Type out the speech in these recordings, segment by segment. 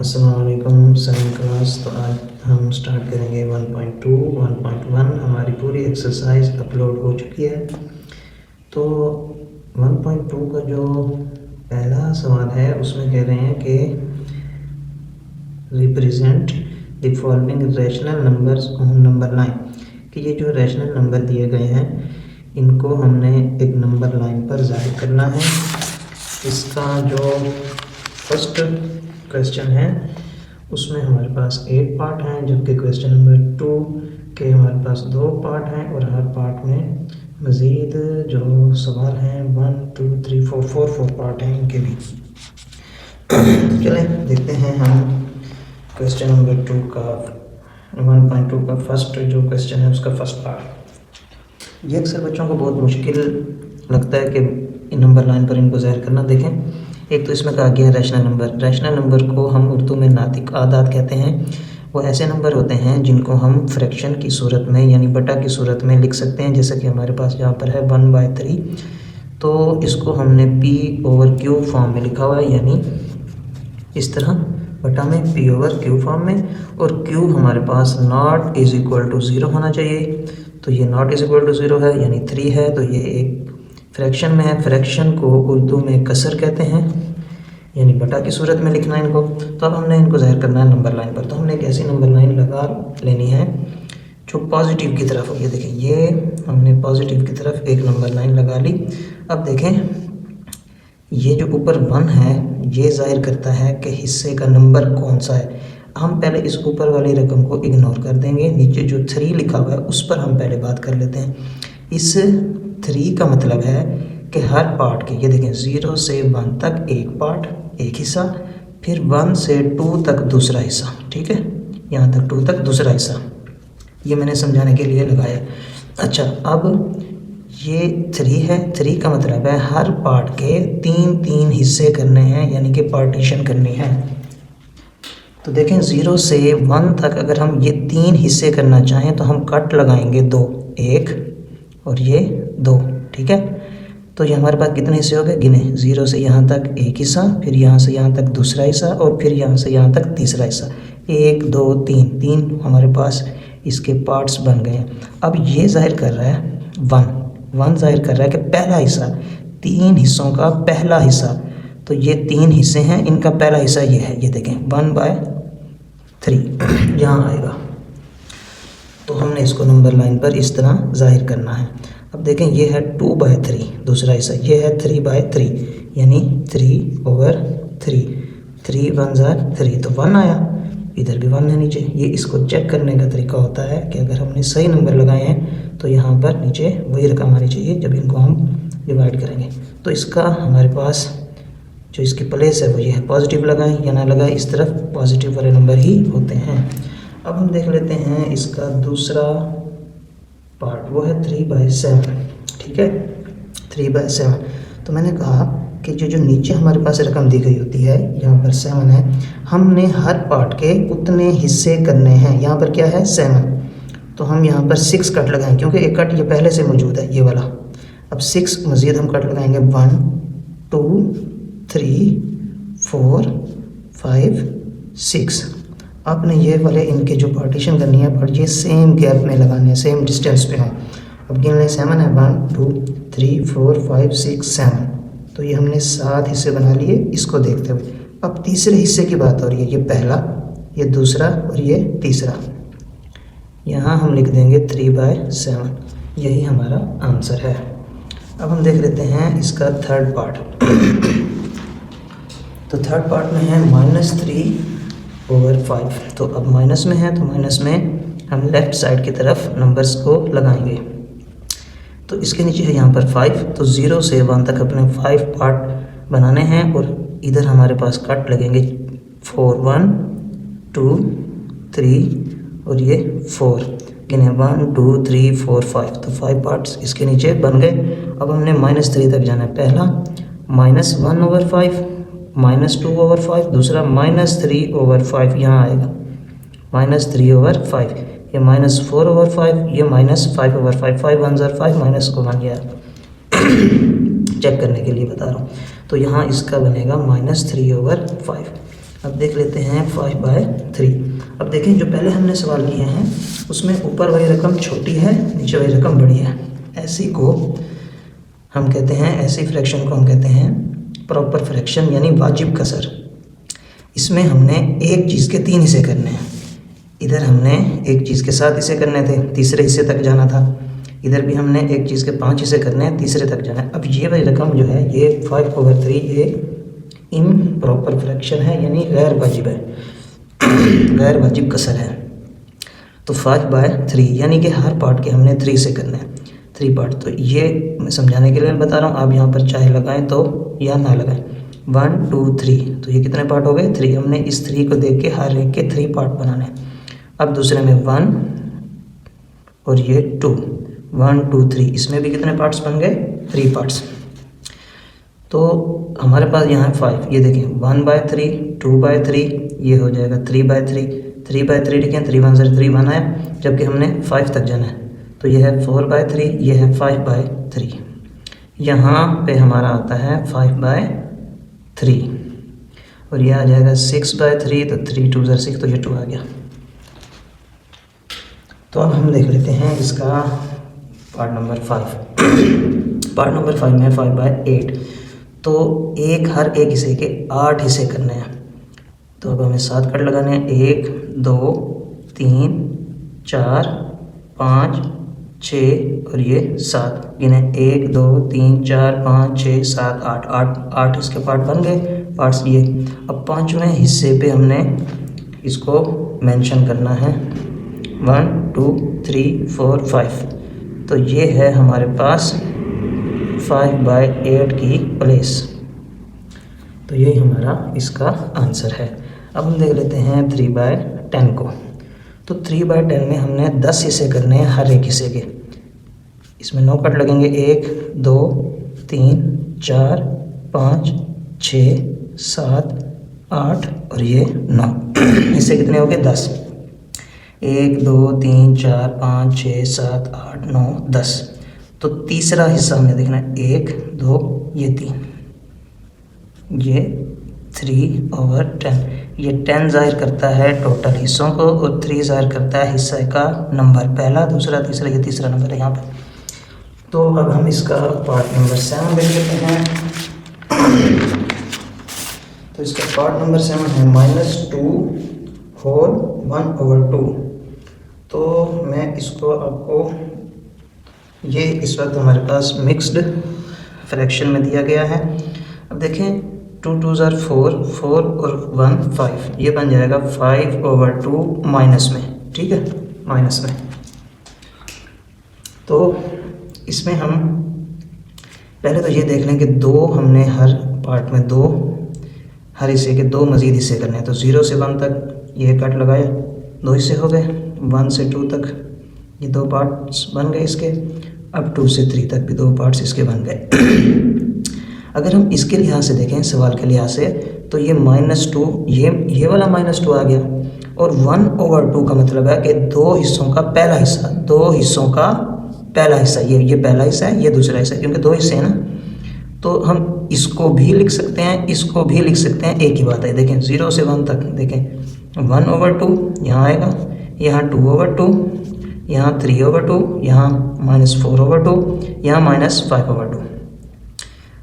अस्सलाम वालेकुम second class. तो आज हम स्टार्ट करेंगे 1.2 1.1। हमारी पूरी एक्सरसाइज अपलोड हो चुकी है। तो 1.2 का जो पहला सवाल है उसमें कह रहे हैं कि represent the following rational numbers on number line, कि ये जो रैशनल नंबर दिए गए हैं इनको हमने एक नंबर लाइन पर जाहिर करना है। इसका जो फर्स्ट क्वेश्चन है उसमें हमारे पास 8 पार्ट हैं, जबकि क्वेश्चन नंबर 2 के हमारे पास 2 पार्ट हैं और हर पार्ट में मज़ीद जो सवाल हैं 1 2 3 4 पार्ट हैं इनके भी। चलें देखते हैं हम क्वेश्चन नंबर 2 का 1.2 का फर्स्ट जो क्वेश्चन है उसका फर्स्ट पार्ट। ये अक्सर बच्चों को बहुत मुश्किल लगता है कि नंबर लाइन पर इनको ज़ाहिर करना। देखें, एक तो इसमें कहा गया है रैशनल नंबर। रैशनल नंबर को हम उर्दू में नातिक आदाद कहते हैं। वो ऐसे नंबर होते हैं जिनको हम फ्रैक्शन की सूरत में यानी बटा की सूरत में लिख सकते हैं, जैसे कि हमारे पास यहाँ पर है 1/3। तो इसको हमने P/Q फॉर्म में लिखा हुआ है, यानी इस तरह बटा में P/Q फॉर्म में, और Q हमारे पास नॉट इज़ इक्वल टू 0 होना चाहिए। तो ये नॉट इज़ इक्वल टू 0 है यानी 3 है, तो ये एक फ्रैक्शन में है। फ्रैक्शन को उर्दू में कसर कहते हैं, यानी बटा की सूरत में लिखना है इनको। तो अब हमने इनको ज़ाहिर करना है नंबर लाइन पर। तो हमने एक ऐसी नंबर लाइन लगा लेनी है जो पॉजिटिव की तरफ हो। ये देखें, ये हमने पॉजिटिव की तरफ एक नंबर लाइन लगा ली। अब देखें, ये जो ऊपर 1 है ये ज़ाहिर करता है कि हिस्से का नंबर कौन सा है। हम पहले इस ऊपर वाली रकम को इग्नोर कर देंगे, नीचे जो 3 लिखा हुआ है उस पर हम पहले बात कर लेते हैं। इस 3 का मतलब है कि हर पार्ट के, ये देखें 0 से 1 तक एक पार्ट एक हिस्सा, फिर 1 से 2 तक दूसरा हिस्सा, ठीक है, यहाँ तक 2 तक दूसरा हिस्सा। ये मैंने समझाने के लिए लगाया। अच्छा, अब ये 3 है, 3 का मतलब है हर पार्ट के 3 हिस्से करने हैं, यानी कि पार्टीशन करनी है। तो देखें 0 से 1 तक अगर हम ये 3 हिस्से करना चाहें तो हम कट लगाएंगे 2, 1 और ये 2, ठीक है। तो ये हमारे पास कितने हिस्से हो गए, गिने, 0 से यहाँ तक एक हिस्सा, फिर यहाँ से यहाँ तक दूसरा हिस्सा, और फिर यहाँ से यहाँ तक तीसरा हिस्सा। 1 2 3 हमारे पास इसके पार्ट्स बन गए हैं। अब ये जाहिर कर रहा है 1 जाहिर कर रहा है कि पहला हिस्सा, 3 हिस्सों का पहला हिस्सा। तो ये 3 हिस्से हैं, इनका पहला हिस्सा ये है, ये देखें 1/3 यहाँ आएगा। तो हमने इसको नंबर लाइन पर इस तरह जाहिर करना है। अब देखें, ये है 2/3 दूसरा हिस्सा, ये है 3/3 यानी 3/3। 3 1 3, तो 1 आया, इधर भी 1 है नीचे। ये इसको चेक करने का तरीका होता है कि अगर हमने सही नंबर लगाए हैं तो यहाँ पर नीचे वही रकम आनी चाहिए जब इनको हम डिवाइड करेंगे। तो इसका हमारे पास जो इसकी प्लेस है वो ये है, पॉजिटिव लगाएं या ना लगाएं, इस तरफ पॉजिटिव वाले नंबर ही होते हैं। अब हम देख लेते हैं इसका दूसरा पार्ट, वो है 3/7, ठीक है, 3/7। तो मैंने कहा कि जो नीचे हमारे पास रकम दी गई होती है, यहाँ पर 7 है, हमने हर पार्ट के उतने हिस्से करने हैं। यहाँ पर क्या है 7, तो हम यहाँ पर 6 कट लगाएं, क्योंकि एक कट ये पहले से मौजूद है, ये वाला। अब 6 मज़ीद हम कट लगाएंगे, 1 2 3 4 5 6। आपने ये वाले इनके जो पार्टीशन करनी है पर ये सेम गैप में लगाने हैं, सेम डिस्टेंस पे हैं। अब गिन लें, 7 है, 1 2 3 4 5 6 7। तो ये हमने 7 हिस्से बना लिए इसको देखते हुए। अब तीसरे हिस्से की बात हो रही है, ये पहला, ये दूसरा और ये तीसरा। यहाँ हम लिख देंगे 3/7, यही हमारा आंसर है। अब हम देख लेते हैं इसका थर्ड पार्ट। तो थर्ड पार्ट में है -3/5। तो अब माइनस में है तो माइनस में हम लेफ़्ट साइड की तरफ नंबर्स को लगाएंगे। तो इसके नीचे है यहाँ पर 5, तो 0 से 1 तक अपने 5 पार्ट बनाने हैं, और इधर हमारे पास कट लगेंगे 4 1 2 3 और ये 4, गिने 1 2 3 4 5। तो 5 पार्ट्स इसके नीचे बन गए। अब हमने -3 तक जाना है। पहला -1/5, -2/5, दूसरा -3/5, यहाँ आएगा -3/5, ये -4/5, ये -5/5, 5 1 5, माइनस को 1 यार चेक करने के लिए बता रहा हूँ। तो यहाँ इसका बनेगा -3/5। अब देख लेते हैं 5/3। अब देखें जो पहले हमने सवाल किए हैं उसमें ऊपर वाली रकम छोटी है, नीचे वाली रकम बड़ी है। ऐसी को हम कहते हैं, ऐसी फ्रैक्शन को हम कहते हैं प्रॉपर फ्रैक्शन यानी वाजिब कसर। इसमें हमने एक चीज़ के 3 हिस्से करने हैं। इधर हमने एक चीज़ के 7 हिस्से करने थे, तीसरे हिस्से तक जाना था। इधर भी हमने एक चीज़ के 5 हिस्से करने हैं, तीसरे तक जाना है। अब ये वाली रकम जो है ये 5/3 ये इम्प्रॉपर फ्रैक्शन है यानी गैर वाजिब है, गैर वाजिब कसर है। तो 5/3 यानी कि हर पार्ट के हमने 3 से करने हैं, 3 पार्ट। तो ये मैं समझाने के लिए बता रहा हूँ, आप यहाँ पर चाहे लगाएं तो या ना लगाएं। 1 2 3, तो ये कितने पार्ट हो गए? 3। हमने इस 3 को देख के हर एक के 3 पार्ट बनाने हैं। अब दूसरे में 1 और ये 2, 1 2 3, इसमें भी कितने पार्ट्स बन गए? 3 पार्ट्स। तो हमारे पास यहाँ है 5, ये देखें 1/3, 2/3, ये हो जाएगा 3/3, 3/3 लिखें, 3 1 3 1 आया, जबकि हमने 5 तक जाना है। तो ये है 4/3, ये है 5/3। यहाँ पे हमारा आता है 5/3 और ये आ जाएगा 6/3, तो 3 2 6, तो ये 2 आ गया। तो अब हम देख लेते हैं इसका पार्ट नंबर 5। पार्ट नंबर 5 में 5/8, तो हर एक हिस्से के 8 हिस्से करने हैं। तो अब हमें 7 कट लगाने हैं, 1 2 3 4 5 6 और ये 7, गिने 1 2 3 4 5 6 7 8 इसके पार्ट बन गए, पार्ट्स ये। अब 5वें हिस्से पे हमने इसको मेंशन करना है, 1 2 3 4 5। तो ये है हमारे पास 5/8 की प्लेस। तो यही हमारा इसका आंसर है। अब हम देख लेते हैं 3/10 को। तो 3/10 में हमने 10 हिस्से करने हैं हर एक हिस्से के। इसमें 9 कट लगेंगे, 1 2 3 4 5 6 7 8 और ये 9। हिस्से कितने हो गए? 10। 1 2 3 4 5 6 7 8 9 10। तो तीसरा हिस्सा हमने देखना है, 1 2 ये 3, ये 3/10। ये 10 ज़ाहिर करता है टोटल हिस्सों को और 3 ज़ाहिर करता है हिस्से का नंबर, पहला दूसरा तीसरा, ये तीसरा नंबर है यहाँ पे। तो अब हम इसका पार्ट नंबर 7 देख लेते हैं। तो इसका पार्ट नंबर 7 है -2 होल 1/2। तो मैं इसको आपको, ये इस वक्त हमारे पास मिक्स्ड फ्रैक्शन में दिया गया है। अब देखें 2 2 4, 4 और 1 5, ये बन जाएगा 5/2 माइनस में, ठीक है, माइनस में। तो इसमें हम पहले तो ये देख लें कि 2 हमने हर पार्ट में 2 हर हिस्से के 2 मज़ीद हिस्से करने हैं। तो 0 से 1 तक ये कट लगाया, 2 हिस्से हो गए, 1 से 2 तक ये 2 पार्ट्स बन गए इसके। अब 2 से 3 तक भी 2 पार्ट्स इसके बन गए। अगर हम इसके लिहाज से देखें, सवाल के लिहाज से, तो ये -2, ये वाला -2 आ गया। और 1/2 का मतलब है कि 2 हिस्सों का पहला हिस्सा, 2 हिस्सों का पहला हिस्सा, ये पहला हिस्सा है, ये दूसरा हिस्सा है, क्योंकि 2 हिस्से हैं ना। तो हम इसको भी लिख सकते हैं, इसको भी लिख सकते हैं, एक ही बात है। देखें 0 से 1 तक, देखें 1/2 यहाँ आएगा, यहाँ 2/2, यहाँ 3/2, यहाँ -4/2, यहाँ -5/2।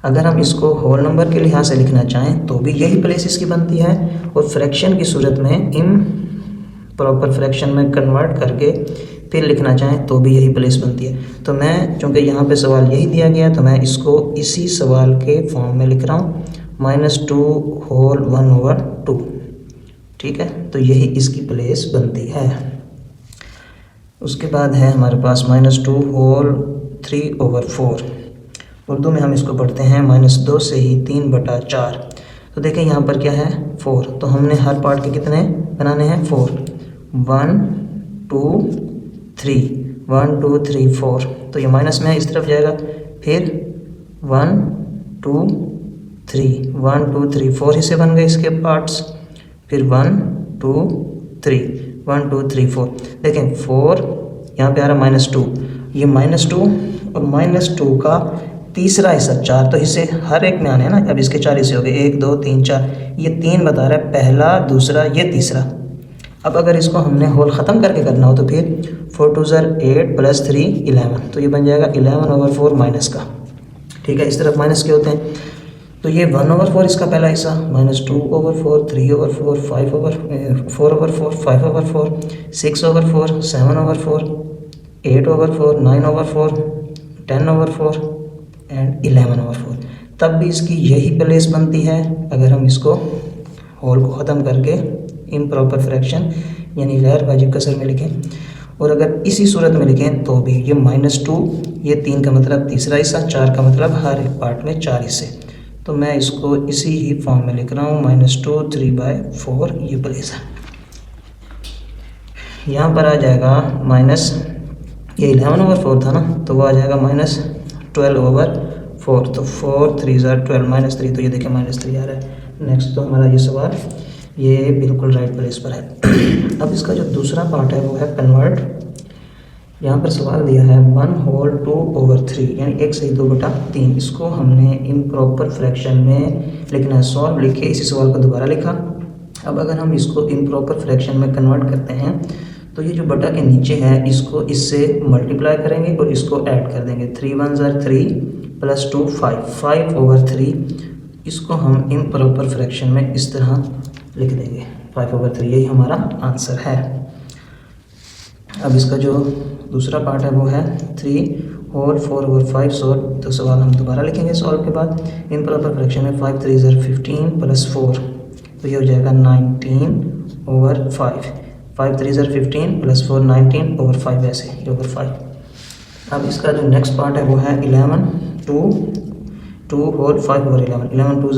अगर हम इसको होल नंबर के लिहाज से लिखना चाहें तो भी यही प्लेस इसकी बनती है, और फ्रैक्शन की सूरत में इम्प्रॉपर फ्रैक्शन में कन्वर्ट करके फिर लिखना चाहें तो भी यही प्लेस बनती है। तो मैं, चूँकि यहाँ पे सवाल यही दिया गया, तो मैं इसको इसी सवाल के फॉर्म में लिख रहा हूँ, -2 होल 1/2, ठीक है। तो यही इसकी प्लेस बनती है। उसके बाद है हमारे पास -2 होल 3/4। उर्दू में हम इसको पढ़ते हैं -2 से ही 3/4। तो देखें यहाँ पर क्या है, 4। तो हमने हर पार्ट के कितने बनाने हैं? 4। 1 2 3, 1 2 3 4। तो ये माइनस में है, इस तरफ जाएगा। फिर 1 2 3, 1 2 3 4 हिस्से बन गए इसके पार्ट्स। फिर 1 2 3, 1 2 3 4। देखें 4 यहाँ पे आ रहा -2, ये -2 और -2 का तीसरा हिस्सा 4, तो हिस्से हर एक में आने हैं ना। अब इसके 4 हिस्से हो गए, 1 2 3 4, ये 3 बता रहा है, पहला दूसरा ये तीसरा। अब अगर इसको हमने होल ख़त्म करके करना हो तो फिर 4 2 8 + 3 11, तो ये बन जाएगा 11/4 माइनस का। ठीक है, इस तरफ माइनस के होते हैं, तो ये 1/4 इसका पहला हिस्सा, -2/4 3/4 5/4 4/4 6/4 7/4 8/4 9/4 10/4 एंड 11/4। तब भी इसकी यही प्लेस बनती है अगर हम इसको होल को ख़त्म करके इम्प्रॉपर फ्रैक्शन यानी गैर वाजिब कसर में लिखें, और अगर इसी सूरत में लिखें तो भी ये -2, ये 3 का मतलब तीसरा हिस्सा, 4 का मतलब हर एक पार्ट में 4 हिस्से। तो मैं इसको इसी ही फॉर्म में लिख रहा हूँ, -2 3/4 ये प्लेस है। यहाँ पर आ जाएगा माइनस, ये 11/4 था ना, तो वो आ जाएगा -12/4, तो 4 3 12 -3, तो ये देखिए -3 आ रहा है। नेक्स्ट तो हमारा ये सवाल ये बिल्कुल राइट प्लेस पर है। अब इसका जो दूसरा पार्ट है वो है कन्वर्ट। यहाँ पर सवाल दिया है 1/2/3 यानी 1/2/3, इसको हमने इम्प्रॉपर फ्रैक्शन में लिखना है। सॉल्व लिखे, इसी सवाल को दोबारा लिखा। अब अगर हम इसको इम्प्रॉपर फ्रैक्शन में कन्वर्ट करते हैं तो ये जो बटा के नीचे है इसको इससे मल्टीप्लाई करेंगे और इसको ऐड कर देंगे। 3 1 3 + 2 5/3, इसको हम इम्प्रॉपर फ्रैक्शन में इस तरह लिख देंगे 5/3, यही हमारा आंसर है। अब इसका जो दूसरा पार्ट है वो है 3/4/5 सॉल्व, तो सवाल हम दोबारा लिखेंगे सॉल्व के बाद। इम्प्रॉपर फ्रैक्शन में 5 3 15 + 4, तो ये हो जाएगा 19/5। 5 3 15 + 4 19/5, ऐसे ये over 5। अब इसका जो नेक्स्ट पार्ट है वो है 11 2 होल 5/11, 11 2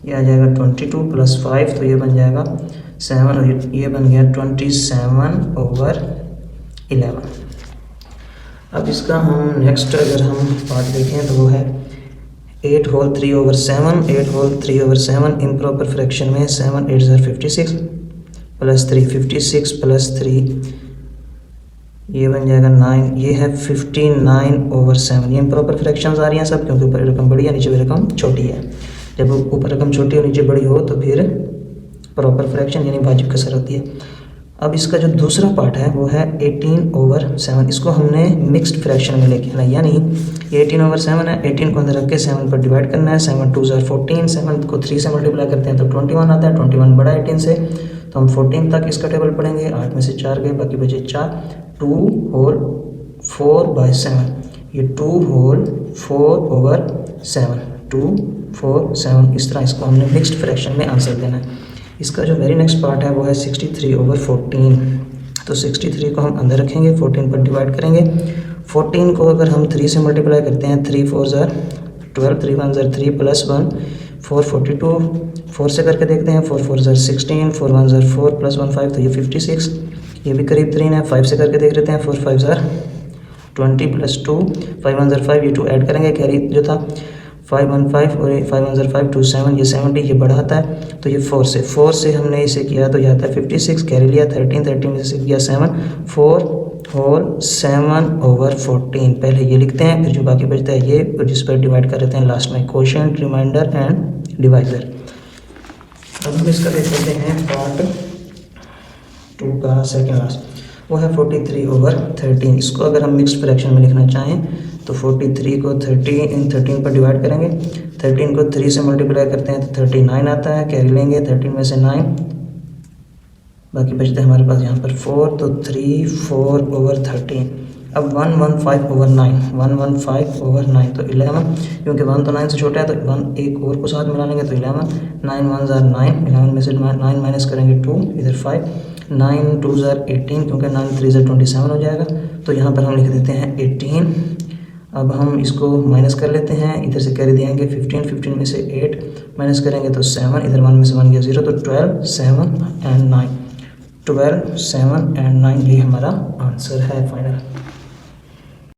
ये आ जाएगा 22 + 5, तो ये बन जाएगा 7, और ये बन गया 27/11। अब इसका हम नेक्स्ट अगर हम पार्ट देखें तो वो है 8 होल 3/7, 8 होल 3/7 इम्प्रॉपर फ्रैक्शन में 7 8 56 + 3 56 + 3, ये बन जाएगा 9, ये है 59/7। ये इम्प्रॉपर फ्रैक्शंस आ रही हैं सब, क्योंकि ऊपर रकम बड़ी है नीचे रकम छोटी है। जब ऊपर रकम छोटी और नीचे बड़ी हो तो फिर प्रॉपर फ्रैक्शन यानी वाजिब कसर होती है। अब इसका जो दूसरा पार्ट है वो है 18/7, इसको हमने मिक्स्ड फ्रैक्शन में लेके आना, यानी ये 18/7 है, 18 को अंदर रख के 7 पर डिवाइड करना है। 7 2 14, 7 को 3 से मल्टीप्लाई करते हैं तो 21 आता है, 21 बड़ा 18 से, तो हम 14 तक इसका टेबल पढ़ेंगे। 8 में से 4 गए, बाकी बचे 4। 2 होल 4/7, ये 2 होल 4/7, 2 4 7, इस तरह इसको हमने मिक्स्ड फ्रैक्शन में आंसर देना है। इसका जो वेरी नेक्स्ट पार्ट है वो है 63/14, तो 63 को हम अंदर रखेंगे, 14 पर डिवाइड करेंगे। 14 को अगर हम 3 से मल्टीप्लाई करते हैं, 3 4 12, 3 1 3 + 1 4 42, 4 से करके देखते हैं, 4 4 16, 4 1 4 + 1 5, तो ये 56, ये भी करीब 3 है। 5 से करके देख लेते हैं, 4 5 20 + 2, 5 1 5, ये 2 ऐड करेंगे, कैरी जो था 5 1 5 और 5 1 5 2 7, ये 70, ये बड़ा आता है, तो ये 4 से हमने इसे किया तो ये आता है 56, कैरी लिया 13 में से किया 7, 4 होल 7/14, पहले ये लिखते हैं, फिर जो बाकी बचता है ये, जिस पर डिवाइड कर देते हैं लास्ट में, कोशेंट रिमाइंडर एंड डिवाइजर। अब हम इसका देख लेते हैं पार्ट 2 का सेकेंड लास्ट, वो है 43/13। इसको अगर हम मिक्स्ड फ्रैक्शन में लिखना चाहें तो 43 को 13 पर डिवाइड करेंगे। 13 को 3 से मल्टीप्लाई करते हैं तो 39 आता है, कैरी लेंगे 13 में से 9, बाकी बचता है हमारे पास यहाँ पर 4, तो 3 4/13। अब 115/9, 115/9 तो 11, क्योंकि 1 तो 9 से छोटा है तो 1 एक और को साथ मिला लेंगे तो 11, 9 1 9, 11 में से 9 माइनस करेंगे 2, इधर 5, 9 2 18, क्योंकि 9 3 27 हो जाएगा, तो यहाँ पर हम लिख देते हैं 18। अब हम इसको माइनस कर लेते हैं, इधर से कैरी देंगे 15 में से 8 माइनस करेंगे तो 7, इधर 1 में से 1 गया 0, तो 12 7 and 9, 12 7 and 9, ये हमारा आंसर है फाइनल।